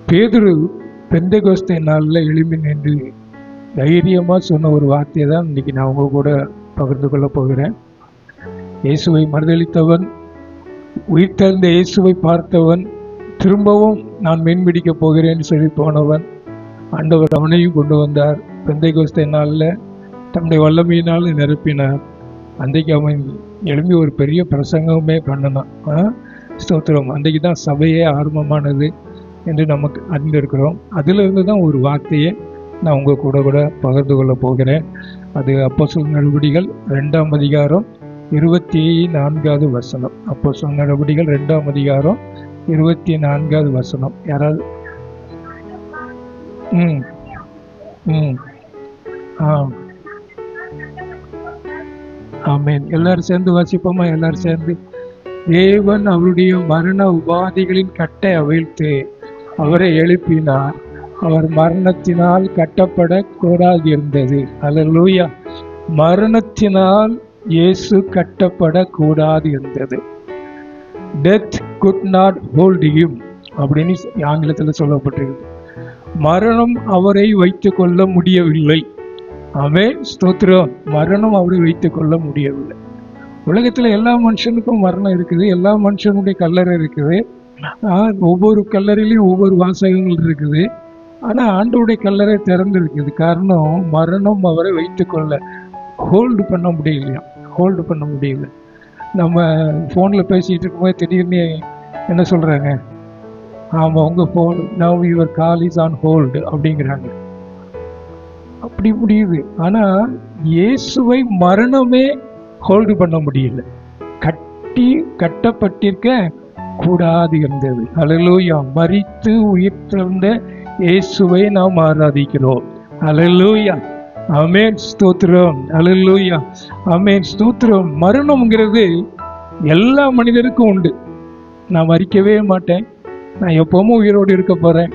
பேதுரு பெந்தெகோஸ்தே நாளில் எழும்பி நின்று தைரியமாக சொன்ன ஒரு வார்த்தையை தான் இன்னைக்கு நான் உங்க கூட பகிர்ந்து கொள்ள போகிறேன். இயேசுவை மறுதளித்தவன், உயிர்த்தெழுந்த இயேசுவை பார்த்தவன், திரும்பவும் நான் மீன்பிடிக்க போகிறேன்னு சொல்லி போனவன், ஆண்டவர் அவனையும் கொண்டு வந்தார். பெந்தெகோஸ்தே நாளில் தம்முடைய வல்லமையினால் நிரப்பினார். அன்றைக்கு அவன் எழும்பி ஒரு பெரிய பிரசங்கமே பண்ணனான். ஸ்தோத்திரம். அன்றைக்கு தான் சபையே ஆரம்பமானது என்று நமக்கு அறிந்திருக்கிறோம். அதிலிருந்து தான் ஒரு வார்த்தையை நான் உங்கள் கூட பகிர்ந்து கொள்ள போகிறேன். அது அப்போஸ்தலர் நடவடிக்கைகள் 2ஆம் அதிகாரம் 24வது வசனம். அப்போஸ்தலர் நடவடிக்கைகள் 2ஆம் அதிகாரம் 24வது வசனம். யாராவது? ஆமென். எல்லாரும் சேர்ந்து வாசிப்போமா? எல்லாரும் சேர்ந்து. தேவன் அவருடைய மரண உபாதிகளின் கட்டை அவிழ்த்து அவரை எழுப்பினார். அவர் மரணத்தினால் கட்டப்பட கூடாது இருந்தது. அல்லேலூயா. மரணத்தினால் இயேசு கட்டப்பட கூடாது இருந்தது. Death could not hold him அப்படின்னு ஆங்கிலத்தில் சொல்லப்பட்டிருக்கு. மரணம் அவரை வைத்துக் கொள்ள முடியவில்லை. ஆமென். ஸ்தோத்திரம். மரணம் அவரை வைத்துக் கொள்ள முடியவில்லை. உலகத்துல எல்லா மனுஷனுக்கும் மரணம் இருக்குது. எல்லா மனுஷனுடைய கல்லறை இருக்குது. ஒவ்வொரு கல்லறையிலையும் ஒவ்வொரு வாசகங்கள் இருக்குது. ஆனா ஆண்டவருடைய கல்லறை திறந்து இருக்குது. காரணம், மரணம் அவரை வைத்துக் கொள்ள ஹோல்டு பண்ண முடியலையா, ஹோல்டு பண்ண முடியல. நம்ம ஃபோன்ல பேசிட்டு இருக்கும்போது திடீர்னு என்ன சொல்றாங்க? ஆமா, உங்க phone now your call is on hold அப்படிங்கிறாங்க. அப்படி முடியுது. ஆனா இயேசுவை மரணமே ஹோல்டு பண்ண முடியல. கட்டப்பட்டிருக்க கூடாது இருந்தது. அல்லேலூயா. மரித்து உயிர்த்தெழுந்த இயேசுவை நாம் ஆராதிக்கிறோம். அல்லேலூயா. ஆமென். ஸ்தோத்திரம். அல்லேலூயா. ஆமென். ஸ்தோத்திரம். மரணம்ங்கிறது எல்லா மனிதருக்கும் உண்டு. நான் மரிக்கவே மாட்டேன், நான் எப்பவும் உயிரோடு இருக்க போறேன்,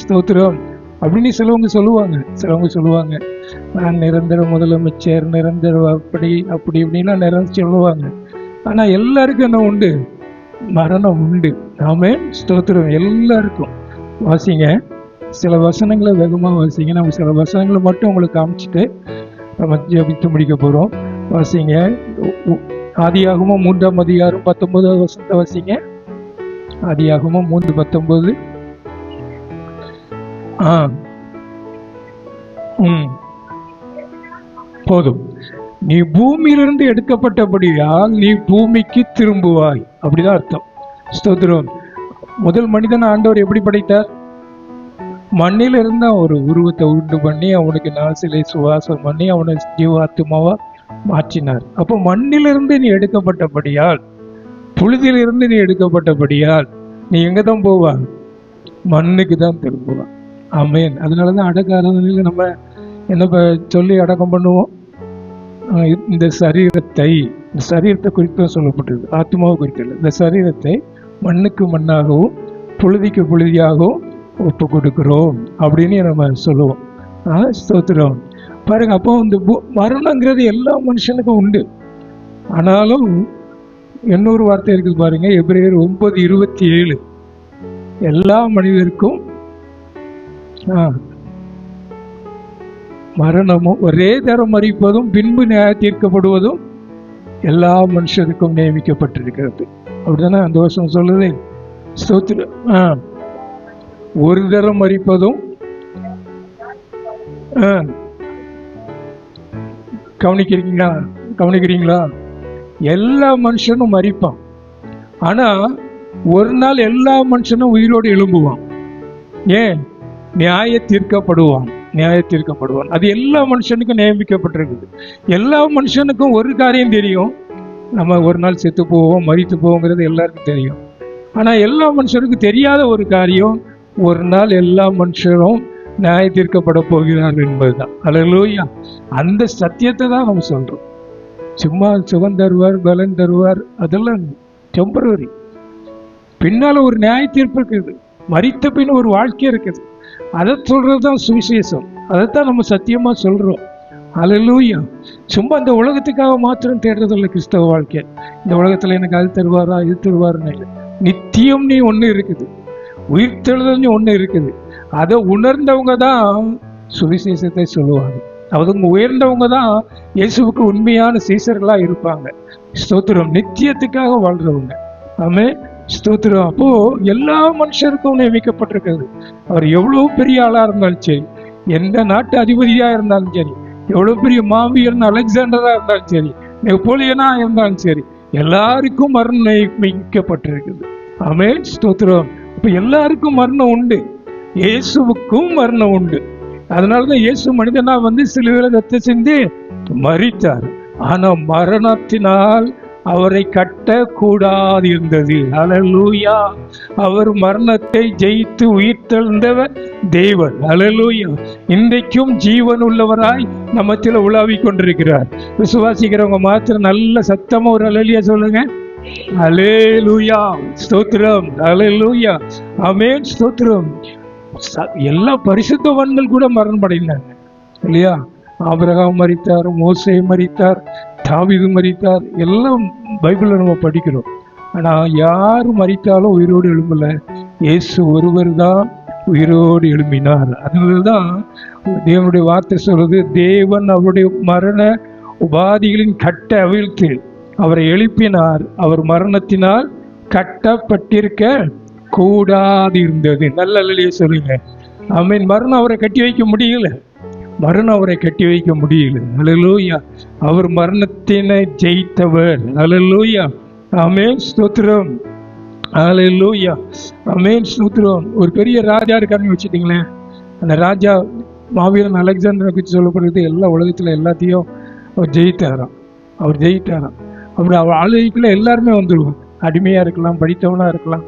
ஸ்தோத்திரம் அப்படின்னு சிலவங்க சொல்லுவாங்க. நான் நிரந்தர முதலமைச்சர், நிரந்தர அப்படி இப்படிலாம் நிரந்தர சொல்லுவாங்க. ஆனா எல்லாருக்கும் என்ன உண்டு? மரணம் உண்டு. ஆமென். ஸ்தோத்திரம். எல்லாருக்கும். வாசிங்க, சில வசனங்களை வேகமாக வாசிங்க. நம்ம சில வசனங்களை மட்டும் உங்களுக்கு காமிச்சிட்டு நம்ம ஜெபித்து முடிக்க போறோம். வாசிங்க. ஆதியாகமம் 3ஆம் அதிகாரம் 19வது வசனத்தை வாசிங்க. ஆதியாகமம் 3:19. போதும். நீ பூமியிலிருந்து எடுக்கப்பட்டபடியால் நீ பூமிக்கு திரும்புவாய். அப்படிதான் அர்த்தம். ஸ்தோத்திரம். முதல் மனிதன் ஆண்டவர் எப்படி படைத்தார்? மண்ணிலிருந்து ஒரு உருவத்தை உண்டு பண்ணி அவனுக்கு நாசிலை சுவாசம் பண்ணி அவனை ஜீவாத்மாவா மாற்றினார். அப்போ மண்ணிலிருந்து நீ எடுக்கப்பட்டபடியால், புழுதியிலிருந்து நீ எடுக்கப்பட்டபடியால் நீ எங்க தான் போவா? மண்ணுக்கு தான் திரும்புவான். ஆமென். அதனாலதான் அடக்க ஆராதனையில நம்ம என்ன சொல்லி அடக்கம் பண்ணுவோம்? இந்த சரீரத்தை குறித்து சொல்லப்பட்டது, ஆத்மாவை குறித்து. இந்த சரீரத்தை மண்ணுக்கு மண்ணாகவும் புழுதிக்கு புழுதியாகவும் ஒப்பு கொடுக்கிறோம் அப்படின்னு நம்ம சொல்லுவோம். ஸ்தோத்திரம். பாருங்க, அப்போ இந்த மரணங்கிறது எல்லா மனுஷனுக்கும் உண்டு. ஆனாலும் இன்னொரு வார்த்தை இருக்குது பாருங்க, எபிரேயர் 9:27. எல்லா மனிதருக்கும் மரணமும் ஒரே தரம் மரிப்பதும் பின்பு நியாய தீர்க்கப்படுவதும் எல்லா மனுஷருக்கும் நியமிக்கப்பட்டிருக்கிறது. அப்படிதானே அந்த வருஷம் சொல்லுது. ஸ்தோத்திரம். ஒரு தரம் மரிப்பதும், கவனிக்கிறீங்களா? எல்லா மனுஷனும் மரிப்பான். ஆனா ஒரு நாள் எல்லா மனுஷனும் உயிரோடு எழும்புவான். ஏன்? நியாய தீர்க்கப்படுவான். அது எல்லா மனுஷனுக்கும் நியமிக்கப்பட்டிருக்குது. எல்லா மனுஷனுக்கும் ஒரு காரியம் தெரியும், நம்ம ஒரு நாள் செத்து போவோம், மரித்து போவோங்கிறது எல்லாருக்கும் தெரியும். ஆனா எல்லா மனுஷனுக்கும் தெரியாத ஒரு காரியம், ஒரு நாள் எல்லா மனுஷரும் நியாய தீர்க்கப்பட போகிறார்கள் என்பதுதான். அல்லேலூயா. அந்த சத்தியத்தை தான் நம்ம சொல்றோம். சும்மா சுகம் தருவார், பலன் தருவார், அதெல்லாம் டெம்பரரி. பின்னால ஒரு நியாய தீர்ப்பு இருக்குது, மரித்த பின் ஒரு வாழ்க்கை இருக்குது. அதை சொல்றதுதான் சுவிசேஷம். அதைத்தான் நம்ம சத்தியமா சொல்றோம். அல்லேலூயா. சும்மா இந்த உலகத்துக்காக மாத்திரம் தேடுறதில்லை கிறிஸ்தவ வாழ்க்கை. இந்த உலகத்துல எனக்கு அது தருவாரா இது தருவாருன்னு இல்லை. நித்தியம் நீ ஒண்ணு இருக்குது. உயிர்த்தெழுதல்னு ஒண்ணு இருக்குது. அதை உணர்ந்தவங்க தான் சுவிசேஷத்தை சொல்லுவாங்க. அவங்க உயர்ந்தவங்க தான் இயேசுவுக்கு உண்மையான சீசர்களா இருப்பாங்க. ஸ்தோத்திரம். நித்தியத்துக்காக வாழ்றவங்க. ஆமே, ஸ்தோத்திரம். அப்போ எல்லா மனுஷருக்கும் நியமிக்கப்பட்டிருக்கிறது. அவர் எவ்வளவு பெரிய ஆளா இருந்தாலும் சரி, எந்த நாட்டு அதிபதியா இருந்தாலும் சரி, எவ்வளவு பெரிய மாவீரன் அலெக்சாண்டரா இருந்தாலும் சரி, நெப்போலியனா இருந்தாலும் சரி, எல்லாருக்கும் மரணம் நியமிக்கப்பட்டிருக்குது. ஆமே, ஸ்தோத்திரம். இப்ப எல்லாருக்கும் மரணம் உண்டு, இயேசுவுக்கும் மரணம் உண்டு. அதனாலதான் இயேசு மனிதனா வந்து சிலுவையில ரத்தம் சிந்தி மரித்தார். ஆனா மரணத்தினால் அவரை கட்ட கூடாது இருந்தது. அல்லேலூயா. அவர் மரணத்தை ஜெயித்து உயிர்த்தெழுந்தவர் தேவன். அல்லேலூயா. இன்றைக்கும் ஜீவன் உள்ளவராய் நம்மத்தில் உலாவிக் கொண்டிருக்கிறார். விசுவாசிக்கிறவங்க மாத்திரம் நல்ல சத்தமா ஒரு அல்லேலூயா சொல்லுங்க. அல்லேலூயா. ஸ்தோத்திரம். அல்லேலூயா. ஆமென். ஸ்தோத்திரம். எல்லா பரிசுத்தவான்கள் கூட மரணம் அடைந்தாங்க இல்லையா? ஆபிரகாம் மரித்தார், மோசே மரித்தார், தாவீது மரித்தார், எல்லாம் பைபிள்ல நம்ம படிக்கிறோம். ஆனா யாரு மரித்தாலும் உயிரோடு எழும்பல, இயேசு ஒருவர் தான் உயிரோடு எழும்பினார். அதனாலதான் தேவனுடைய வார்த்தை சொல்றது, தேவன் அவருடைய மரண உபாதிகளின் கட்டை அவிழ்த்து அவரை எழுப்பினார். அவர் மரணத்தினால் கட்டப்பட்டிருக்க கூடாது இருந்தது. நல்ல அல்லேலூயா சொல்லுங்க. ஆமென். மரணம் அவரை கட்டி வைக்க முடியல, மரணம் அவரை கட்டி வைக்க முடியல. அல்லேலூயா. அவர் மரணத்தினை ஜெயித்தவர். அல்லேலூயா. ஆமென். ஸ்தோத்திரம். அல்லேலூயா. ஆமென். ஸ்தோத்திரம். ஒரு பெரிய ராஜா இருக்காருன்னு வச்சுட்டீங்களேன். அந்த ராஜா மாவீரன் அலெக்சாண்டரை பற்றி சொல்லப்படுறது, எல்லா உலகத்துல எல்லாத்தையும் அவர் ஜெயித்தாராம். அவர் ஜெயித்தாராம். அப்படி அவர் ஆளுகைக்குள்ள எல்லாருமே வந்துடுவாங்க. அடிமையா இருக்கலாம், படித்தவனா இருக்கலாம்,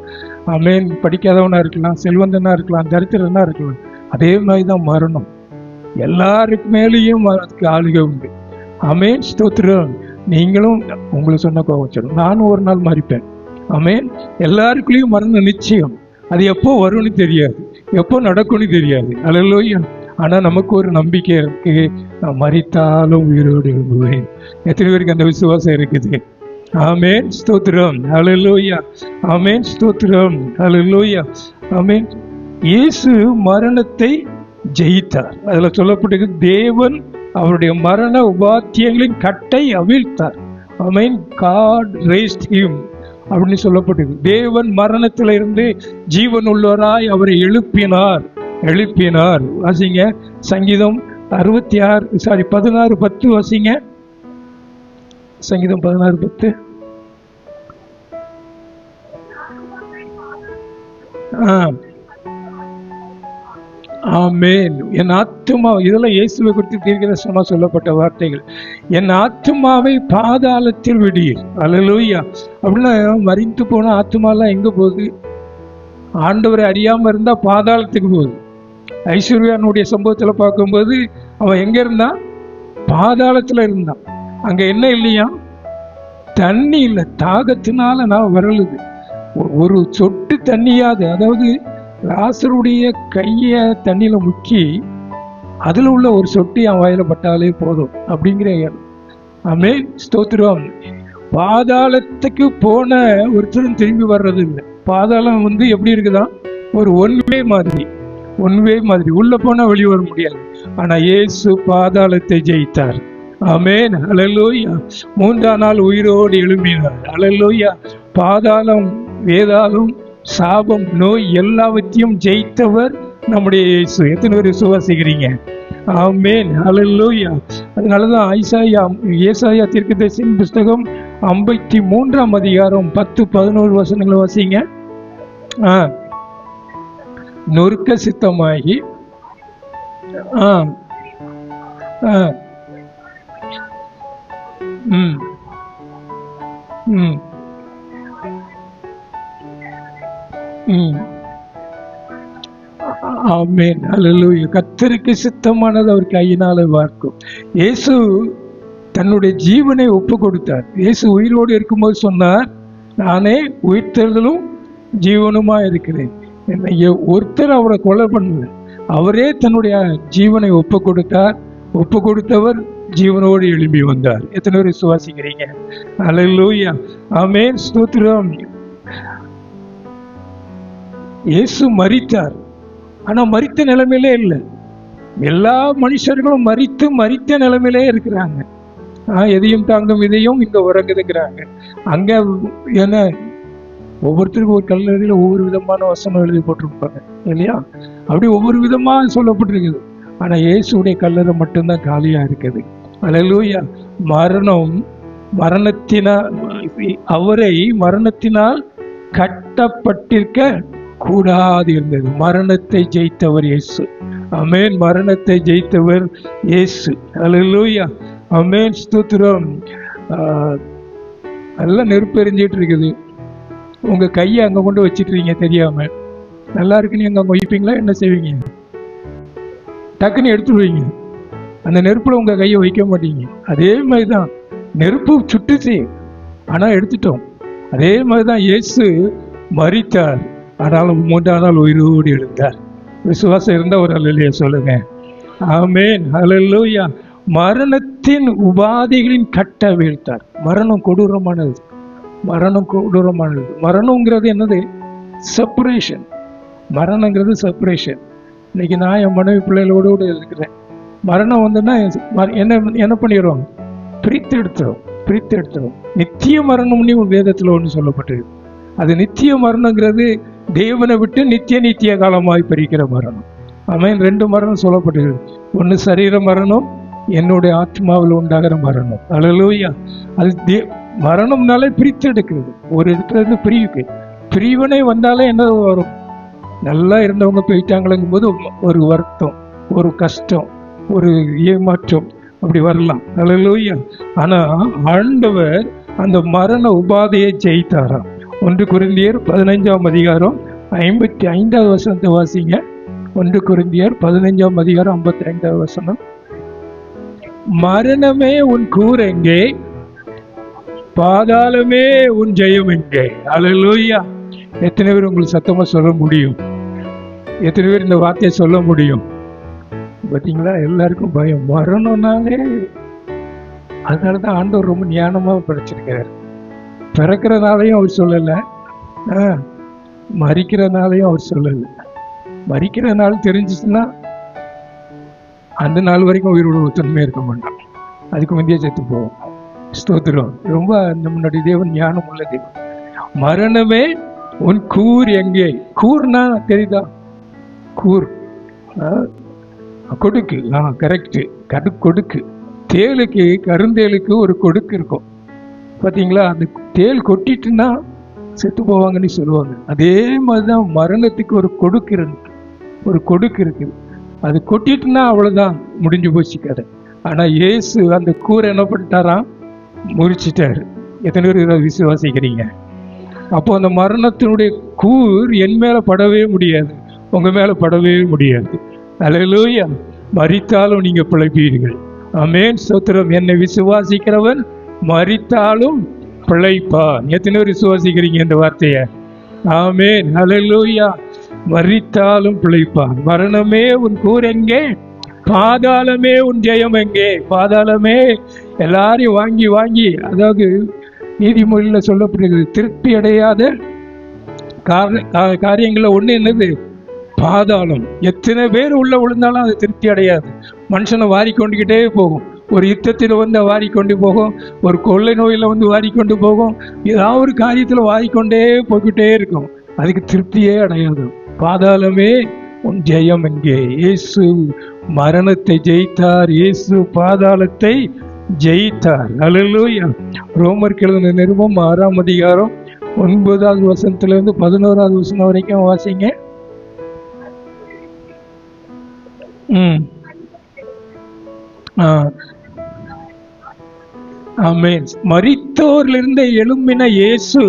ஆமென், படிக்காதவனா இருக்கலாம், செல்வந்தனா இருக்கலாம், தரித்திரனா இருக்கலாம். அதே மாதிரிதான் மரணம். எல்லாருக்கு மேலேயும் அதுக்கு ஆளுகை உண்டு. ஆமென். ஸ்தோத்திரம். நீங்களும் உங்களுக்கு சொன்ன கோவச்சிடும், நானும் ஒரு நாள் மறிப்பேன். ஆமென். எல்லாருக்குள்ளேயும் மரணம் நிச்சயம். அது எப்போ வரும்னு தெரியாது, எப்போ நடக்கும்னு தெரியாது. அல்லேலூயா. ஆனா நமக்கு ஒரு நம்பிக்கை இருக்கு, நான் மரித்தாலும் உயிரோடு எழும்புவேன். எத்தனை பேருக்கு அந்த விசுவாசம் இருக்குது? ஆமென். ஸ்தோத்திரம். அல்லேலூயா. ஆமென். ஸ்தோத்திரம். அல்லேலூயா. ஆமென். இயேசு மரணத்தை ஜெயித்தார். அதுல சொல்லப்பட்டது, தேவன் அவருடைய மரண உபாத்தியங்களின் கட்டை அவிழ்த்தார். ஆமென். God raised him அப்படின்னு சொல்லப்பட்டது. தேவன் மரணத்தில இருந்து ஜீவன் உள்ளவராய் அவரை எழுப்பினார். எழுப்பினார். வாசிங்க சங்கீதம் 16:10 வாசிங்க. சங்கீதம் 16:10. ஆமென். என் ஆத்துமா, இதெல்லாம் இயேசுவை குறித்து தீர்க்கதரிசனமா சொல்லப்பட்ட வார்த்தைகள். என் ஆத்துமாவை பாதாளத்தில் விடீர். அல்லேலூயா. அப்படின்னா மரித்து போன ஆத்துமாலாம் எங்க போகுது? ஆண்டவரை அறியாம இருந்தா பாதாளத்துக்கு போகுது. ஐஸ்வர்யானுடைய சம்பவத்துல பார்க்கும்போது அவன் எங்க இருந்தான்? பாதாளத்துல இருந்தான். அங்க என்ன இல்லையா? தண்ணி இல்லை. தாகத்தினால நான் வரலுது. ஒரு சொட்டு தண்ணியாவது, அதாவது லாசருடைய கைய தண்ணியில முக்கி அதுல உள்ள ஒரு சொட்டு என் வாயில பட்டாலே போதும் அப்படிங்கிற. ஆமென். ஸ்தோத்திரம். பாதாளத்துக்கு போன ஒருத்தரும் திரும்பி வர்றது இல்லை. பாதாளம் வந்து எப்படி இருக்குதான்? ஒரு ஒன்வே மாதிரி, ஒன்வே மாதிரி. உள்ள போனா வெளியே வர முடியாது. ஆனா இயேசு பாதாளத்தை ஜெயித்தார். ஆமென். அல்லேலூயா. 3ஆம் நாள் உயிரோடு எழும்பினார். அல்லேலூயா. பாதாளம், வேதாளம், சாபம், நோய் எல்லாவற்றையும் ஜெயித்தவர் நம்முடைய இயேசு. எத்தனை பேர் விசுவாசிக்கிறீங்க? ஆமென். அல்லேலூயா. அதனாலதான் ஏசாயா தீர்க்கதரிசியின் புஸ்தகம் 53ஆம் அதிகாரம் 10-11 வசனங்களை வாசிங்க. நொறுக்க சித்தமாகி ஆமென். அல்லேலூயா. கர்த்தருக்கு சித்தமானது அவர் கையினால வார்க்கும். இயேசு தன்னுடைய ஜீவனை ஒப்பு கொடுத்தார். இயேசு உயிரோடு இருக்கும்போது சொன்னார், நானே உயிர்த்தெழுதலும் ஜீவனுமா இருக்கிறேன். ஒருத்தர் அவரை கொலை பண்ணல, அவரே தன்னுடைய ஜீவனை ஒப்பு கொடுத்தார். ஒப்பு கொடுத்தவர் ஜீவனோடு எழும்பி வந்தார். எத்தனை பேர் விசுவாசிக்கிறீங்க? அல்லேலூயா. ஆமென். ஸ்தோத்திரம். இயேசு மரித்தார், ஆனா மரித்த நிலைமையிலே இல்லை. எல்லா மனுஷர்களும் மரித்த நிலைமையிலே இருக்கிறாங்க. எதையும் தாங்கும் இதையும் இங்க உறங்குதுங்கிறாங்க. அங்க என்ன ஒவ்வொருத்தருக்கும் ஒரு கல்லறையில ஒவ்வொரு விதமான வசனம் எழுதி போட்டிருப்பாங்க இல்லையா? அப்படி ஒவ்வொரு விதமா சொல்லப்பட்டிருக்குது. ஆனா இயேசுடைய கல்லறை மட்டும்தான் காலியா இருக்குது. அல்லேலூயா. அவரை மரணத்தினால் கட்டப்பட்டிருக்க கூடாது இருந்தது. மரணத்தை ஜெயித்தவர் இயேசு. ஆமென். மரணத்தை ஜெயித்தவர் இயேசு. அல்லேலூயா. ஆமென். ஸ்தோத்திரம். நல்லா நெருப்பு எரிஞ்சிட்டு இருக்குது. உங்க கையை அங்க கொண்டு வச்சிட்டுறீங்க தெரியாம. நல்லா இருக்குன்னு அங்க வைப்பீங்களா? என்ன செய்வீங்க? டக்குன்னு எடுத்துடுவீங்க. அந்த நெருப்புல உங்க கையை வைக்க மாட்டீங்க. அதே மாதிரிதான் நெருப்பு சுட்டுச்சு, ஆனா எடுத்துட்டோம். அதே மாதிரிதான் இயேசு மரித்தார், ஆனாலும் 3ஆம் நாள் உயிரோடு எழுந்தார். விசுவாசம் இருந்தா ஒரு அல்லேலூயா சொல்லுங்க. ஆமென். அல்லேலூயா. மரணத்தின் உபாதைகளின் கட்ட வீழ்த்தார். மரணம் கொடூரமானது. மரணம்ங்கிறது என்னது? செப்பரேஷன். மரணங்கிறது செப்பரேஷன். இன்னைக்கு நான் என் மனைவி பிள்ளைகளோடு இருக்கிறேன். மரணம் வந்துன்னா என்ன பண்ணிடுறோம்? பிரித்து எடுத்துரும். நித்திய மரணம்னு வேதத்தில் ஒன்று சொல்லப்பட்டிருக்கு. அது நித்திய மரணங்கிறது தேவனை விட்டு நித்திய காலமாய் பிரிக்கிற மரணம். ஆமென். 2 மரணம் சொல்லப்பட்டிருக்கு. ஒன்று சரீர மரணம், என்னுடைய ஆத்மாவில் உண்டாகிற மரணம். அல்லேலூயா. அது மரணம்னாலே பிரித்து எடுக்கிறது. ஒரு இடத்துல இருந்து பிரிவினை வந்தாலே என்ன வரும்? நல்லா இருந்தவங்க போயிட்டாங்களேங்கும் போது ஒரு வருத்தம், ஒரு கஷ்டம், ஒரு ஏமாற்றம் அப்படி வரலாம். அல்லேலூயா. ஆனா ஆண்டவர் அந்த மரண உபாதையை ஜெயித்தாராம். 1 கொரிந்தியர் 15ஆம் அதிகாரம் 55வது வசனத்தை வாசிங்க. 1 கொரிந்தியர் 15ஆம் அதிகாரம் 55வது வசனம். மரணமே உன் கூர் எங்கே? பாதாளமே உன் ஜெயம் எங்கே? அல்லேலூயா. எத்தனை பேர் உங்களுக்கு சத்தமா சொல்ல முடியும்? எத்தனை பேர் இந்த வார்த்தையை சொல்ல முடியும்? பார்த்தீங்களா? எல்லாருக்கும் பயம். மரணம்னாலே அதனாலதான் ஆண்டவர் ரொம்ப ஞானமா படைச்சிருக்கிறார். பிறக்கிறனாலையும் அவர் சொல்லலை, மரிக்கிறனாலையும் அவர் சொல்லலை. மரிக்கிற நாள் தெரிஞ்சிச்சுன்னா அந்த நாள் வரைக்கும் உயிரோட ஒத்துமையாக இருக்க மாட்டான். அதுக்கு முந்தைய செத்து போவோம். ஸ்தோத்திரம். ரொம்ப நம்மளுடைய தேவன் ஞானம் உள்ள தேவன். மரணமே உன் கூர் எங்கே? கூர்னா தெரியுதா? கூர் கொடுக்கு. கரெக்டு. கொடுக்கு. தேலுக்கு, கருந்தேலுக்கு ஒரு கொடுக்கு இருக்கும் பார்த்தீங்களா? அந்த தேல் கொட்டிட்டுன்னா செத்து போவாங்கன்னு சொல்லுவாங்க. அதே மாதிரிதான் மரணத்துக்கு ஒரு கொடுக்கு இருக்குது. அது கொட்டிட்டுன்னா அவ்வளவுதான், முடிஞ்சு போச்சு கதை. ஆனா இயேசு அந்த கூரை என்ன பண்ணிட்டாராம்? முறிச்சிட்டாரு. எத்தனை பேர் இதை விசுவாசிக்கிறீங்க? அப்போ அந்த மரணத்தினுடைய கூர் என் மேல படவே முடியாது, உங்க மேல படவே முடியாது. அல்லேலூயா. மரித்தாலும் நீங்க பிழைப்பீர்கள். ஆமென். ஸ்தோத்திரம். என்னை விசுவாசிக்கிறவன் மரித்தாலும் பிழைப்பான். எத்தனை பேர் விசுவாசிக்கிறீங்க இந்த வார்த்தையை? ஆமென். அல்லேலூயா. மரித்தாலும் பிழைப்பான். மரணமே உன் கூர் எங்கே? பாதாளமே உன் ஜெயம் எங்கே? பாதாளமே எல்லாரையும் வாங்கி, அதாவது நீதிமொழியில சொல்லப்படுகிறது, திருப்தி அடையாத காரியங்கள ஒண்ணு என்னது? பாதாளம். எத்தனை பேர் உள்ள விழுந்தாலும் அது திருப்தி அடையாது. மனுஷனை வாரிக்கொண்டுகிட்டே போகும். ஒரு யுத்தத்தில் வந்து வாரிக்கொண்டு போகும், ஒரு கொள்ளை நோயில வந்து வாரிக்கொண்டு போகும், ஏதாவது ஒரு காரியத்துல வாரிக்கொண்டே போய்கிட்டே இருக்கும். அதுக்கு திருப்தியே அடையாது. பாதாளமே உன் ஜெயம் எங்கே? இயேசு மரணத்தை ஜெயித்தார். இயேசு பாதாளத்தை ஜெயித்தார். அல்லேலூயா. ரோமருக்கு எழுதின நிருபம் 6ஆம் அதிகாரம் 9வது வசனத்திலிருந்து 11வது வசனம் வரைக்கும் வாசிங்க. ஆமென். மரித்தோரிலிருந்து எழும்பின இயேசு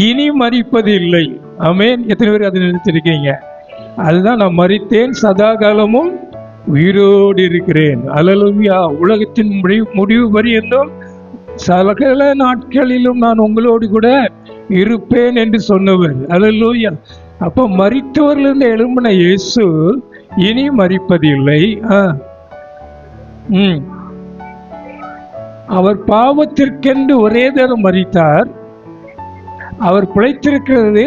இனி மரிப்பதில்லை. ஆமென். எத்தனை பேர் அதை நினைச்சிருக்கீங்க? அதுதான், நான் மரித்தேன், சதா காலமும் உயிரோடு இருக்கிறேன். அல்லேலூயா. உலகத்தின் முடிவு பரியந்தம் சகல நாட்களிலும் நான் உங்களோடு கூட இருப்பேன் என்று சொன்னவர். அல்லேலூயா. அப்போ மரித்தோரிலிருந்து எழும்பின இயேசு இனி மரிப்பதில்லை. அவர் பாவத்திற்கென்று ஒரே தரம் மரித்தார். அவர் பிழைத்திருக்கிறது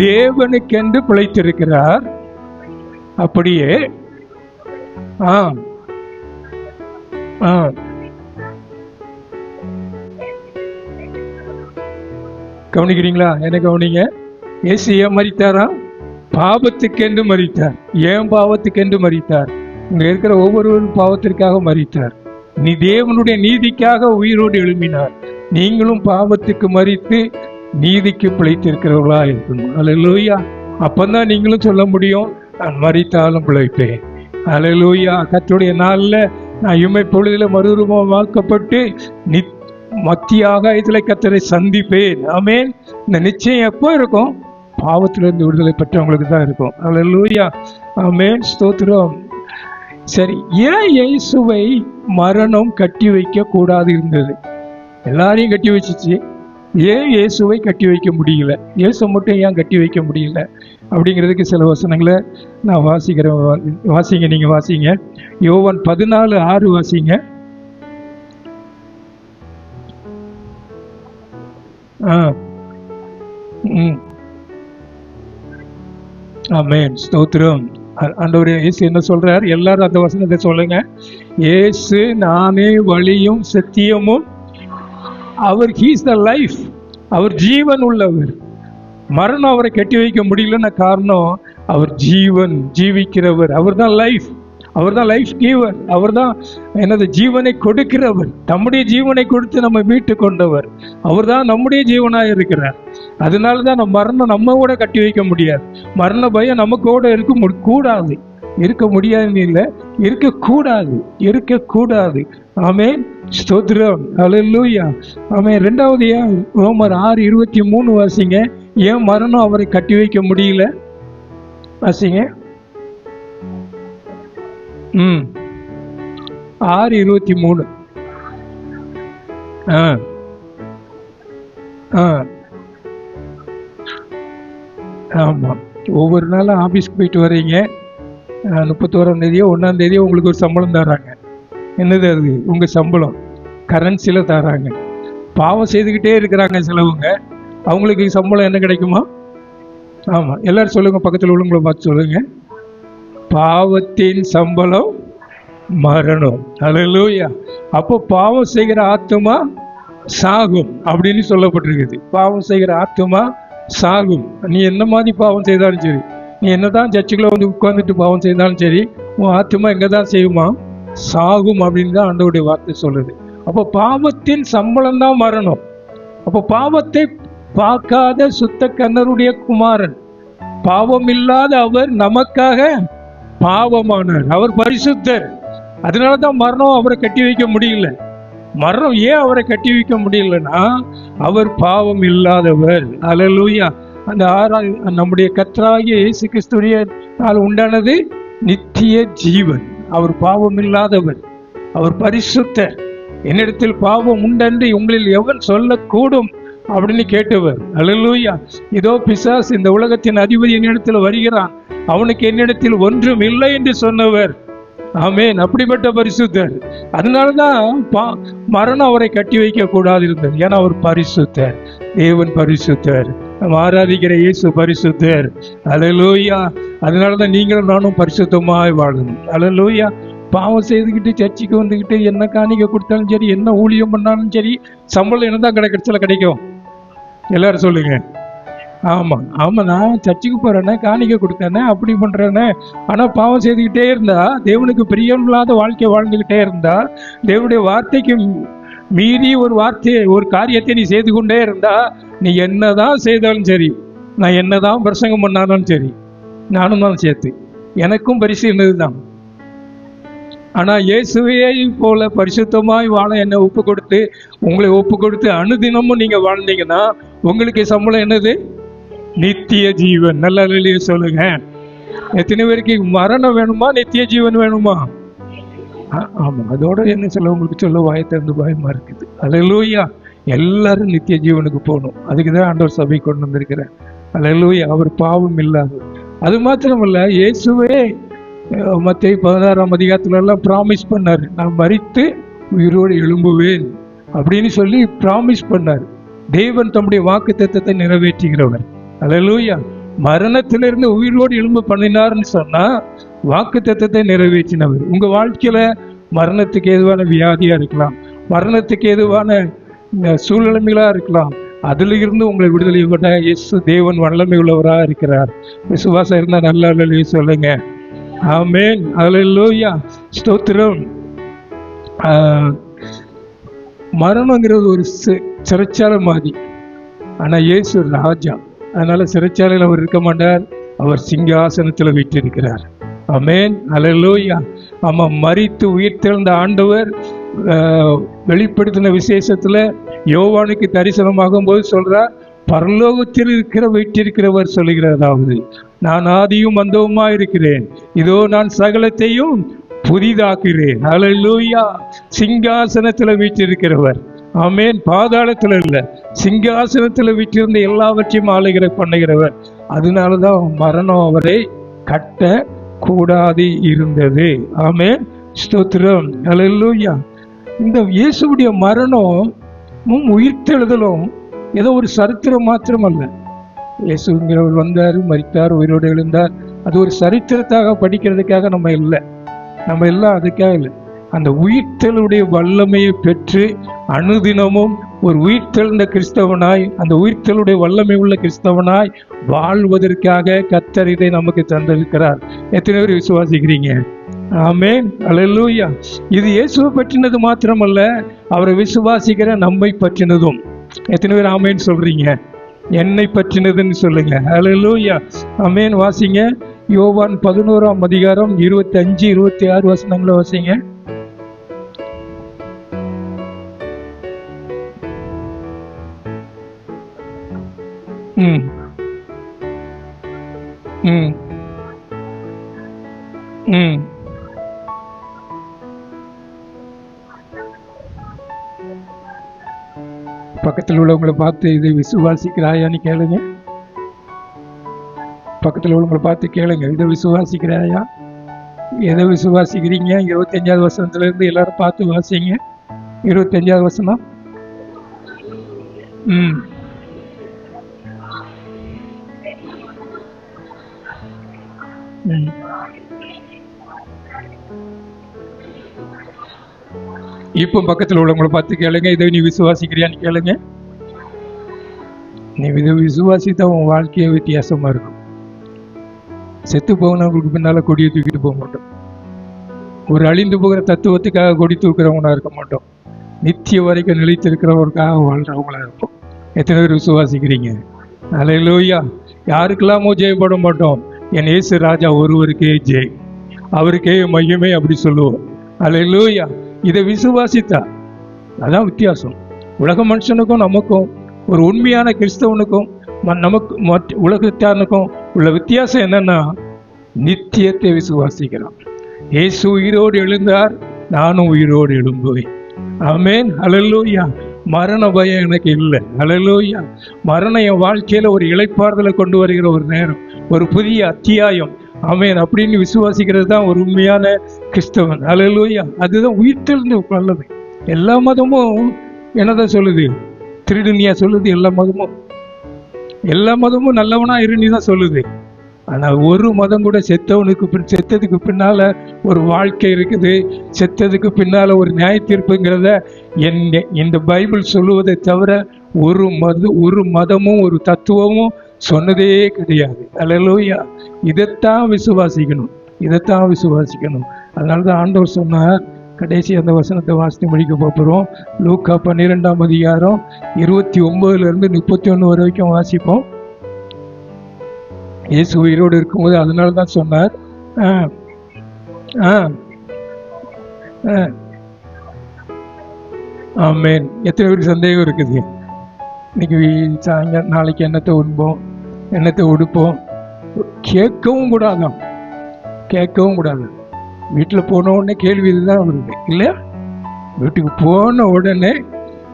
தேவனுக்கென்று பிழைத்திருக்கிறார். அப்படியே கவனிக்கிறீங்களா? என்ன கவனிங்க. இயேசு ஏன் மரித்தாரா? பாவத்துக்கென்று மரித்தார். ஏன் பாவத்துக்கென்று மரித்தார்? இங்க இருக்கிற ஒவ்வொருவரும் பாவத்திற்காக மரித்தார். நீ தேவனுடைய நீதிக்காக உயிரோடு எழுப்பினார். நீங்களும் பாவத்துக்கு மரித்து நீதிக்கு பிழைத்திருக்கிறவர்களா இருக்கணும். அல்லேலூயா. அப்பந்தான் நீங்களும் சொல்ல முடியும், நான் மரித்தாலும் பிழைப்பேன். அல்லேலூயா. கர்த்தருடைய நாளில் நான் இம்மை பொழுதில மறுரூபமாக்கப்பட்டு மத்திய ஆகாயத்தில் கர்த்தரை சந்திப்பேன். ஆமென். இந்த நிச்சயம் எப்போ இருக்கும்? பாவத்திலிருந்து விடுதலை பெற்றவங்களுக்கு தான் இருக்கும். அல்லேலூயா. ஆமென். ஸ்தோத்திரம். சரி, ஏன் இயேசுவை மரணம் கட்டி வைக்க கூடாது இருந்தது? எல்லாரையும் கட்டி வச்சிச்சு. ஏன் இயேசுவை கட்டி வைக்க முடியல? இயேசு மட்டும் ஏன் கட்டி வைக்க முடியல அப்படிங்கிறதுக்கு சில வசனங்களை நான் வாசிக்கிறேன். வாசிங்க, நீங்க வாசிங்க. யோவான் 14:6 வாசிங்க. ஆமென். ஸ்தோத்திரம். ஆண்டவரே, இயேசு என்ன சொல்றார்? எல்லாரும் அந்த வசனத்தை சொல்லுங்க. இயேசு நானே வழியும் சத்தியமும், அவர் ஹீஸ் த லைஃப், அவர் ஜீவன் உள்ளவர். மரணம் அவரை கட்டி வைக்க முடியலன்னு காரணம், அவர் ஜீவன், ஜீவிக்கிறவர். அவர் தான் லைஃப், அவர் தான் லைஃப் கிவர், அவர் தான் எனது ஜீவனை கொடுக்கிறவர். நம்முடைய ஜீவனை கொடுத்து நம்ம மீட்டு கொண்டவர். அவர் தான் நம்முடைய ஜீவனாக இருக்கிறார். அதனால தான் நம்ம மரணம் நம்ம கூட கட்டி வைக்க முடியாது. மரண பயம் நமக்கு கூட இருக்க கூடாது. இருக்க முடியாதுன்னு இல்லை, இருக்கக்கூடாது, இருக்கக்கூடாது. ஆமென். ஸ்தோத்திரம். அல்லேலூயா. ஆமென். ரெண்டாவது ஏன் ரோமர் 6:23 வாசிங்க. ஏன் மரணம் அவரை கட்டி வைக்க முடியல? வாசிங்க. 6:23. ஆமா. ஒவ்வொரு நாளும் ஆபீஸ்க்கு போயிட்டு வர்றீங்க. 31ஆம் தேதியோ 1ஆம் தேதியோ உங்களுக்கு ஒரு சம்பளம் தராங்க. என்னது அது? உங்க சம்பளம் கரன்சில தராங்க. பாவம் செய்துக்கிட்டே இருக்கிறாங்க சிலவங்க. அவங்களுக்கு சம்பளம் என்ன கிடைக்குமா? ஆமா, எல்லாரும் சொல்லுங்க, பக்கத்தில் உள்ளவங்களை பார்த்து சொல்லுங்க. பாவத்தின் சம்பளம் மரணம். அல்லேலூயா. அப்போ பாவம் செய்கிற ஆத்துமா சாகும் அப்படின்னு சொல்லப்பட்டிருக்குது. பாவம் செய்கிற ஆத்துமா சாகும். நீ என்ன மாதிரி பாவம் செய்தாலும் சரி, நீ என்னதான் சர்ச்சுக்குள்ள வந்து உட்கார்ந்துட்டு பாவம் செய்தாலும் சரி, உன் ஆத்துமா எங்க தான் செய்யுமா? சாகும் அப்படின்னு தான் ஆண்டவருடைய வார்த்தை சொல்லுது. அப்போ பாவத்தின் சம்பளம் தான் மரணம். அப்போ பாவத்தை பார்க்காத சுத்த கண்ணருடைய குமாரன், பாவம் இல்லாத அவர் நமக்காக பாவமானார். அவர் பரிசுத்தர். அதனாலதான் மரணம் அவரை கட்டி வைக்க முடியல. மரணம் ஏன் அவரை கட்டி வைக்க முடியலன்னா, அவர் பாவம் இல்லாதவர். அல்லேலூயா. அந்த நம்முடைய கர்த்தராகிய இயேசு கிறிஸ்துவினால் உண்டானது நித்திய ஜீவன். அவர் பாவம் இல்லாதவர், அவர் பரிசுத்தர். என்னிடத்தில் பாவம் உண்டென்று உங்களில் எவன் சொல்லக்கூடும் அப்படின்னு கேட்டவர். அல்லேலூயா. இதோ பிசாசு, இந்த உலகத்தின் அதிபதி என்னிடத்தில் வருகிறான், அவனுக்கு என்னிடத்தில் ஒன்றும் இல்லை என்று சொன்னவர். ஆமென். அப்படிப்பட்ட பரிசுத்தர். அதனாலதான் மரணம் அவரை கட்டி வைக்க கூடாது இருந்தது. ஏன்னா அவர் பரிசுத்தர், தேவன் பரிசுத்தர், நம்ம ஆராதிக்கிற இயேசு பரிசுத்தர். அல்லேலூயா. அதனாலதான் நீங்களும் நானும் பரிசுத்தமாய் வாழணும். அல்லேலூயா. பாவம் செய்துக்கிட்டு சர்ச்சைக்கு வந்துக்கிட்டு என்ன காணிக்க கொடுத்தாலும் சரி, என்ன ஊழியம் பண்ணாலும் சரி, சம்பளம் என்னதான் கிடைக்கிறதுல கிடைக்கும்? எல்லாரும் சொல்லுங்க. ஆமாம் ஆமாம், நான் சர்ச்சுக்கு போகிறேன்னே, காணிக்க கொடுத்தேனே, அப்படி பண்ணுறேனே. ஆனால் பாவம் செய்துக்கிட்டே இருந்தா, தேவனுக்கு பிரியமில்லாத வாழ்க்கை வாழ்ந்துக்கிட்டே இருந்தா, தேவனுடைய வார்த்தைக்கு மீறி ஒரு வார்த்தையை, ஒரு காரியத்தை நீ செய்து கொண்டே இருந்தா, நீ என்னதான் செய்தாலும் சரி, நான் என்னதான் பிரசங்கம் பண்ணாலும் சரி, நானும் தான் சேர்த்து, எனக்கும் பரிசு என்னது தான். ஆனால் இயேசுவையே போல பரிசுத்தமாய் வாழ என்னை ஒப்பு கொடுத்து, உங்களை ஒப்பு கொடுத்து அனுதினமும் நீங்கள் வாழ்ந்தீங்கன்னா உங்களுக்கு சம்பளம் என்னது? நித்திய ஜீவன். நல்ல நிலையை சொல்லுங்க. எத்தனை பேருக்கு மரணம் வேணுமா, நித்திய ஜீவன் வேணுமா? ஆமா, அதோட என்ன சொல்ல, உங்களுக்கு சொல்ல வாயத்திறந்து பயமா இருக்குது. அல்லேலூயா. எல்லாரும் நித்திய ஜீவனுக்கு போகணும். அதுக்குதான் ஆண்டவர் சபை கொண்டு வந்திருக்கிறார். அல்லேலூயா. அவர் பாவம் இல்லாதவர். அது மாத்திரமல்ல, இயேசுவே மத்தேயு 16ஆம் அதிகாரத்துல எல்லாம் ப்ராமிஸ் பண்ணார், நான் மரித்து உயிரோடு எழும்புவேன் அப்படின்னு சொல்லி ப்ராமிஸ் பண்ணார். தேவன் தம்முடைய வாக்குத்தத்தத்தை நிறைவேற்றுகிறவர். அல்லேலூயா. மரணத்திலிருந்து உயிரோடு எழும்ப பண்ணினார்னு சொன்னா வாக்கு தத்தத்தை நிறைவேற்றினவர். உங்க வாழ்க்கையில மரணத்துக்கு ஏதுவான வியாதியா இருக்கலாம், மரணத்துக்கு ஏதுவான சூழ்நிலைகளா இருக்கலாம். அதுல இருந்து உங்களை விடுதலை பண்ண இயேசு தேவன் வல்லமை உள்ளவராக இருக்கிறார். விசுவாசம் இருந்தா நல்லா இல்லையே சொல்லுங்க. ஆமென், அல்லேலூயா, ஸ்தோத்திரம். மரணங்கிறது ஒரு சிறைச்சாலை மாதிரி. ஆனா இயேசு ராஜா, அதனால சிறைச்சாலையில் அவர் இருக்க மாட்டார், அவர் சிங்காசனத்தில் வீற்றிருக்கிறார். ஆமென், அல்லேலூயா. ஆமா, மரித்து உயிர் தெழுந்த ஆண்டவர் வெளிப்படுத்தின விசேஷத்துல யோவானுக்கு தரிசனமாகும் போது சொல்றார், பரலோகத்தில் வீற்றிருக்கிறவர் சொல்லுகிறதாவது, நான் ஆதியும் அந்தவுமா இருக்கிறேன், இதோ நான் சகலத்தையும் புதிதாக்குகிறேன். அல்லேலூயா. சிங்காசனத்துல வீற்றிருக்கிறவர். ஆமென். பாதாளத்துல இல்ல, சிங்காசனத்துல வீற்றிருந்த எல்லாவற்றையும் ஆளுகிற பண்ணுகிறவர். அதனாலதான் மரணம் அவரை கட்ட கூடாது இருந்தது. ஆமென், ஸ்தோத்திரம், அல்லேலூயா. இந்த இயேசுடைய மரணமும் உயிர்த்தெழுதலும் ஏதோ ஒரு சரித்திரம் மாத்திரம் அல்ல. இயேசுங்கிறவர் வந்தார், மரித்தார், உயிரோடு எழுந்தார். அது ஒரு சரித்திரத்தாக படிக்கிறதுக்காக நம்ம இல்லை, நம்ம எல்லாம் அதுக்காக இல்லை. அந்த உயிர்த்தெழுடைய வல்லமையை பெற்று அனுதினமும் ஒரு உயிர்த்தெழுந்த கிறிஸ்தவனாய், அந்த உயிர்த்தெழுடைய வல்லமை உள்ள கிறிஸ்தவனாய் வாழ்வதற்காக கர்த்தர் இதை நமக்கு தந்திருக்கிறார். எத்தனை பேர் விசுவாசிக்கிறீங்க? ஆமென், அல்லேலூயா. இது இயேசுவை பற்றினது மாத்திரமல்ல, அவரை விசுவாசிக்கிற நம்மை பற்றினதும். எத்தனை பேர் ஆமென் சொல்றீங்க? என்னை பற்றினதுன்னு சொல்லுங்க. அல்லேலூயா, ஆமென். வாசிங்க, யோவான் 11ஆம் அதிகாரம் 25, 26 வசனங்களை வாசிங்க. ம் ம் ம் பக்கத்தில் உள்ளவங்களை பார்த்து இதை விசுவாசிக்கிறாயான்னு கேளுங்க. பக்கத்தில் உள்ளவங்களை பார்த்து கேளுங்க, இதை விசுவாசிக்கிறாயா? எதை விசுவாசிக்கிறீங்க? 25வது வசனத்துல இருந்து எல்லாரும் பார்த்து வாசிங்க. 25வது வசனம். ம் ம் இப்போ பக்கத்தில் உள்ளவங்களை பார்த்து கேளுங்க, இதை நீ விசுவாசிக்கிறியான்னு கேளுங்க. நீ இதை விசுவாசித்தா உன் வாழ்க்கையை வித்தியாசமா இருக்கும். செத்து போகணவங்களுக்கு பின்னால கொடியை தூக்கிட்டு போக மாட்டோம். ஒரு அழிந்து போகிற தத்துவத்துக்காக கொடி தூக்குறவங்களா இருக்க மாட்டோம். நித்திய வரைக்கும் நிலைத்திருக்கிறவருக்காக வாழ்றவங்களா இருப்போம். எத்தனை பேர் விசுவாசிக்கிறீங்க? அல்லேலூயா. யாருக்கெல்லாமோ ஜெயப்பட மாட்டோம். என் இயேசு ராஜா ஒருவருக்கே ஜெய், அவருக்கே மையமே அப்படி சொல்லுவோம். அல்லேலூயா. இதை விசுவாசித்தா அதான் வித்தியாசம். உலக மனுஷனுக்கும் நமக்கும், ஒரு உண்மையான கிறிஸ்தவனுக்கும் நமக்கு உலகத்தானுக்கும் உள்ள வித்தியாசம் என்னன்னா, நித்தியத்தை விசுவாசிக்கிறான். இயேசு உயிரோடு எழுந்தார், நானும் உயிரோடு எழும்புவேன். ஆமென், அல்லேலூயா. மரண பயம் எனக்கு இல்லை. அல்லேலூயா. மரணம் என் வாழ்க்கையில ஒரு இளைப்பாறுதலை கொண்டு வருகிற ஒரு நேரம், ஒரு புதிய அத்தியாயம். ஆமென். அப்படின்னு விசுவாசிக்கிறது தான் ஒரு உண்மையான கிறிஸ்தவன். அல்லேலூயா. அதுதான் உயிர்த்தெழுந்து நல்லது. எல்லா மதமும் என்னதான் சொல்லுது? திருடுனியா சொல்லுது. எல்லா மதமும் நல்லவனா இருன்னு தான் சொல்லுது. ஆனால் ஒரு மதம் கூட செத்ததுக்கு பின்னால ஒரு வாழ்க்கை இருக்குது, செத்ததுக்கு பின்னால ஒரு நியாய தீர்ப்புங்கிறத இந்த பைபிள் சொல்லுவதை தவிர ஒரு மதமும் ஒரு தத்துவமும் சொன்னதே கிடையாது. அல்லேலூயா. இதைத்தான் விசுவாசிக்கணும். அதனால தான் ஆண்டவர் சொன்னார், கடைசி அந்த வசனத்தை வாசித்து முடிக்க போகிறோம். லூக்கா 12ஆம் அதிகாரம் 29லிருந்து 31 வரைக்கும் வாசிப்போம். இயேசு உயிரோடு இருக்கும்போது அதனால தான் சொன்னார். ஆமென். எத்தனை பேருக்கு சந்தேகம் இருக்குது? இன்னைக்கு சாயங்காலம் நாளைக்கு என்னத்தை உண்போம், என்னத்தை உடுப்போம்? கேட்கவும் கூடாது. வீட்டில் போன உடனே கேள்வி இதுதான் வருது இல்லையா? வீட்டுக்கு போன உடனே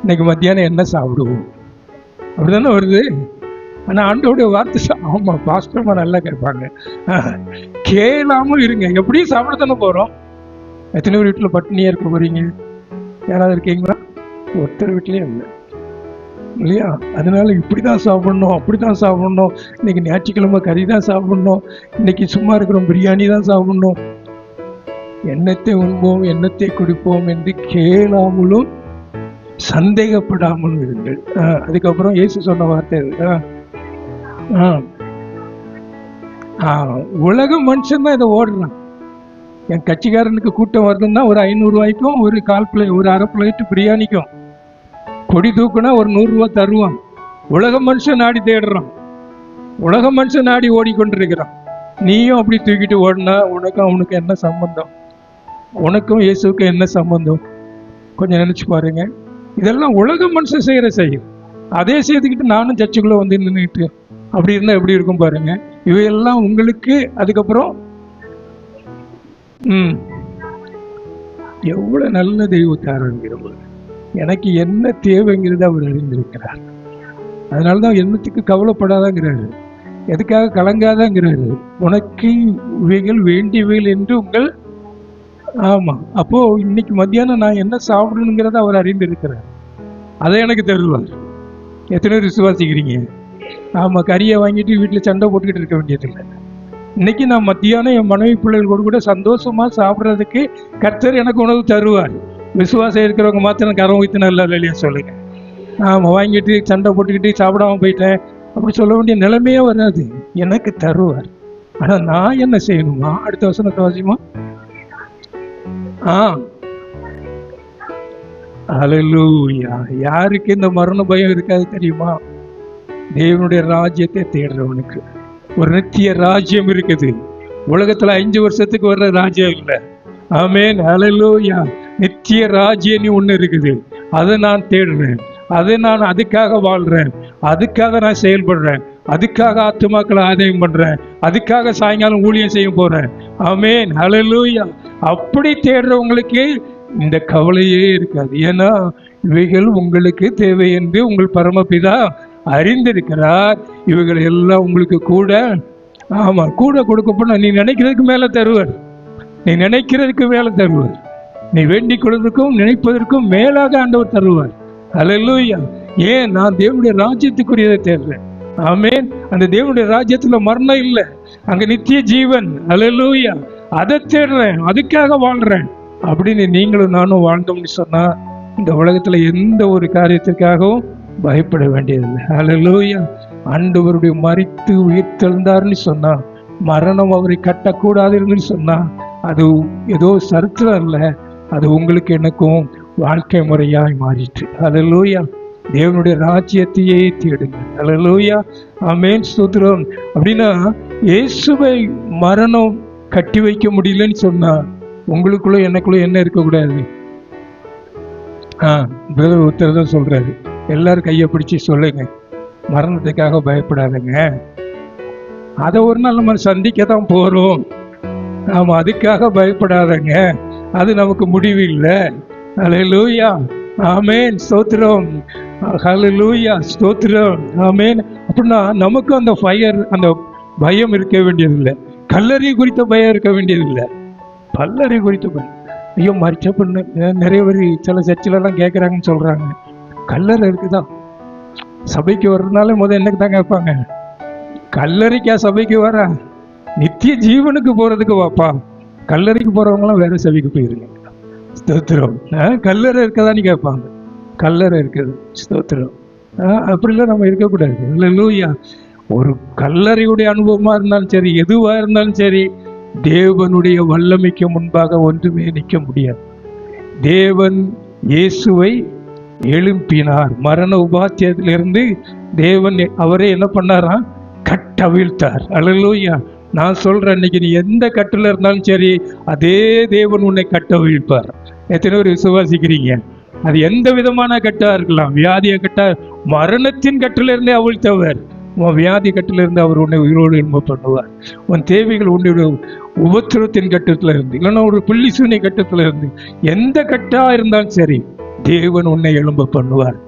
இன்னைக்கு மத்தியானம் என்ன சாப்பிடுவோம், அப்படிதானே வருது. ஆனால் ஆண்டோடைய வார்த்தை ஆமாம், பாஸ்டர்மா நல்லா கேட்பாங்க. கேளாமல் இருங்க. எப்படியும் சாப்பிட தானே போகிறோம். எத்தனை பேர் வீட்டில் பட்டினியாக இருக்க போகிறீங்க? யாராவது இருக்கீங்களா? ஒருத்தர் வீட்லேயும் இல்லை. இல்லையா? அதனால இப்படிதான் சாப்பிடணும், அப்படிதான் சாப்பிடணும், இன்னைக்கு ஞாயிற்றுக்கிழமை கறி தான் சாப்பிடணும், இன்னைக்கு சும்மா இருக்கிறோம் பிரியாணி தான் சாப்பிடணும், எண்ணத்தை உண்போம் எண்ணத்தை குடிப்போம் என்று கேளாமலும் சந்தேகப்படாமலும் இருங்கள். அதுக்கப்புறம் இயேசு சொன்ன வார்த்தை உலக மனுஷன் தான் இதை ஓடுறான். என் கட்சிக்காரனுக்கு கூட்டம் வருதுன்னா ஒரு 500 ரூபாய்க்கும் ஒரு ஒரு அரை பிளேட்டு பிரியாணிக்கும் கொடி தூக்குனா ஒரு 100 ரூபா தருவான். உலக மனுஷன் நாடி தேடுறான், உலக மனுஷன் நாடி ஓடிக்கொண்டிருக்கிறான். நீயும் அப்படி தூக்கிட்டு ஓடினா உனக்கும் அவனுக்கு என்ன சம்பந்தம்? உனக்கும் இயேசுக்கும் என்ன சம்பந்தம்? கொஞ்சம் நினைச்சு பாருங்க. இதெல்லாம் உலக மனுஷன் செய்யும். அதே செய்துக்கிட்டு நானும் சர்ச்சுக்குள்ள வந்து நின்றுட்டு அப்படி இருந்தா எப்படி இருக்கும் பாருங்க. இவையெல்லாம் உங்களுக்கு அதுக்கப்புறம் எவ்வளவு நல்ல தெய்வத்தாரங்கிறவங்க. எனக்கு என்ன தேவைங்கிறத அவர் அறிந்திருக்கிறார். அதனாலதான் எண்ணத்துக்கு கவலைப்படாதாங்கிறாரு, எதுக்காக கலங்காதாங்கிறாரு. உனக்கு இவைகள் வேண்டியவைகள் என்று உங்கள் அப்போ இன்னைக்கு மத்தியானம் நான் என்ன சாப்பிடணுங்கிறத அவர் அறிந்திருக்கிறார். அதை எனக்கு தருவார். எத்தனை பேர் விசுவாசிக்கிறீங்க? கறியை வாங்கிட்டு வீட்டில் சண்டை போட்டுக்கிட்டு இருக்க வேண்டியதில்லை. இன்னைக்கு நான் மத்தியானம் என் மனைவி பிள்ளைகளோடு கூட சந்தோஷமா சாப்பிட்றதுக்கு கர்த்தர் எனக்கு உணவு தருவார். விசுவாசம் இருக்கிறவங்க மாத்திரம் கரம் வைத்து நல்லா இல்லையா சொல்லுங்க. வாங்கிட்டு சண்டை போட்டுக்கிட்டு சாப்பிடாம போயிட்டேன் அப்படி சொல்ல வேண்டிய நிலைமையே வராது. எனக்கு தருவார். ஆனா நான் என்ன செய்யணுமா? அடுத்த வசனத்தை வாசிமா. அல்லேலூயா. யாருக்கு இந்த மரண பயம் இருக்காது தெரியுமா? தேவனுடைய ராஜ்யத்தை தேடுறவனுக்கு ஒரு நித்திய ராஜ்யம் இருக்குது. உலகத்துல 5 வருஷத்துக்கு வர்ற ராஜ்யம் இல்லை. ஆமென், அல்லேலூயா. நித்திய ராஜ்யம் ஒண்ணு இருக்குது. அதை நான் தேடுறேன், அதை நான் அதுக்காக வாழ்றேன், அதுக்காக நான் செயல்படுறேன், அதுக்காக ஆத்துமாக்களை ஆதாயம் பண்றேன், அதுக்காக சாயங்காலம் ஊழியம் செய்ய போறேன். ஆமென், அல்லேலூயா. அப்படி தேடுறவங்களுக்கு இந்த கவலையே இருக்காது. ஏன்னா இவைகள் உங்களுக்கு தேவை என்று உங்கள் பரமபிதா அறிந்திருக்கிறார். இவைகள் எல்லாம் உங்களுக்கு கூட கூட கொடுக்கப்படும். நீ நினைக்கிறதுக்கு மேல தருவார், நீ நினைக்கிறதுக்கு மேல தருவார், நீ வேண்டிக் கொள்வதற்கும் நினைப்பதற்கும் மேலாக ஆண்டவர் தருவார். அல்லேலூயா. ஏன்? நான் தேவனுடைய ராஜ்யத்துக்குரியதை தேடுறேன். ஆமென். அந்த தேவனுடைய ராஜ்யத்துல மரணம் இல்லை, அங்க நித்திய ஜீவன். அல்லேலூயா. அதை தேடுறேன், அதுக்காக வாழ்றேன் அப்படின்னு நீங்களும் நானும் வாழ்ந்தோம்னு சொன்னா இந்த உலகத்துல எந்த ஒரு காரியத்திற்காகவும் பயப்பட வேண்டியதில்லை. அல்லேலூயா. ஆண்டவருடைய மரித்து உயிர்த்தெழுந்தார்னு சொன்னா, மரணம் அவரை கட்டக்கூடாதுன்னு சொன்னா, அது ஏதோ சரித்திரம் இல்லை, அது உங்களுக்கு எனக்கும் வாழ்க்கை முறையாய் மாறிட்டு. அல்லேலூயா. தேவனுடைய ராஜ்யத்தையே தேடுங்க. அல்லேலூயா. ஆமென், ஸ்தோத்திரம். அப்படின்னா இயேசுவை மரணம் கட்டி வைக்க முடியலன்னு சொன்னா உங்களுக்குள்ள எனக்குள்ள என்ன இருக்கக்கூடாது? பிரதர் ஒருத்தர் தான் சொல்றாரு, எல்லாரும் கையை பிடிச்சி சொல்லுங்க, மரணத்துக்காக பயப்படாதுங்க, அதை ஒரு நாள் நம்ம சந்திக்கத்தான் போறோம். அதுக்காக பயப்படாதங்க, அது நமக்கு முடிவு இல்லை. அல்லேலூயா. ஆமென், ஸ்தோத்திரம். ஹல்லேலூயா, ஸ்தோத்திரம். ஆமென். அப்படின்னா நமக்கு அந்த ஃபயர், அந்த பயம் இருக்க வேண்டியதில்லை. கல்லறை குறித்த பயம் இருக்க வேண்டியதில்லை. கல்லறை குறித்த பயம். ஐயோ மறிச்ச பொண்ணு நிறைய பேர் சில சர்ச்சிலெல்லாம் கேட்குறாங்கன்னு சொல்றாங்க. கல்லறை இருக்குதா? சபைக்கு வர்றதுனால என்னக்கு தான் கேட்பாங்க, கல்லறைக்கா சபைக்கு வர? நித்திய ஜீவனுக்கு போறதுக்கு வாப்பா. கல்லறைக்கு போறவங்களாம் வேற சபைக்கு போயிருங்க. ஸ்தோத்திரம். கல்லறை இருக்கதான்னு கேட்பாங்க. கல்லறை இருக்குது. ஸ்தோத்திரம். அப்படிலாம் நம்ம இருக்கக்கூடாது. அல்லேலூயா. ஒரு கல்லறையுடைய அனுபவமா இருந்தாலும் சரி, எதுவா இருந்தாலும் சரி, தேவனுடைய வல்லமைக்கு முன்பாக ஒன்றுமே நிற்க முடியாது. தேவன் இயேசுவை எழுப்பினார். மரண உபாத்தியத்திலிருந்து தேவன் அவரே என்ன பண்ணாரா? கட்டவிழ்த்தார். அல்லேலூயா. நான் சொல்றேன், இன்னைக்கு நீ எந்த கட்டில இருந்தாலும் சரி, அதே தேவன் உன்னை கட்டவிழ்ப்பார். எத்தனை பேர் விசுவாசிக்கிறீங்க? அது எந்த விதமான கட்டா இருக்கலாம். வியாதிய கட்டா, மரணத்தின் கட்டில இருந்தே அவிழ்த்தவர். உன் வியாதி கட்டிலிருந்து அவர் உன்னை உயிரோடு எழும்ப பண்ணுவார். உன் தேவைகள் உன்னுடைய உபத்திரத்தின் கட்டத்துல இருந்து, இல்லைன்னா ஒரு புள்ளி சூனி கட்டத்துல இருந்து, எந்த கட்டா இருந்தாலும் சரி, தேவன் உன்னை எழும்ப பண்ணுவார்.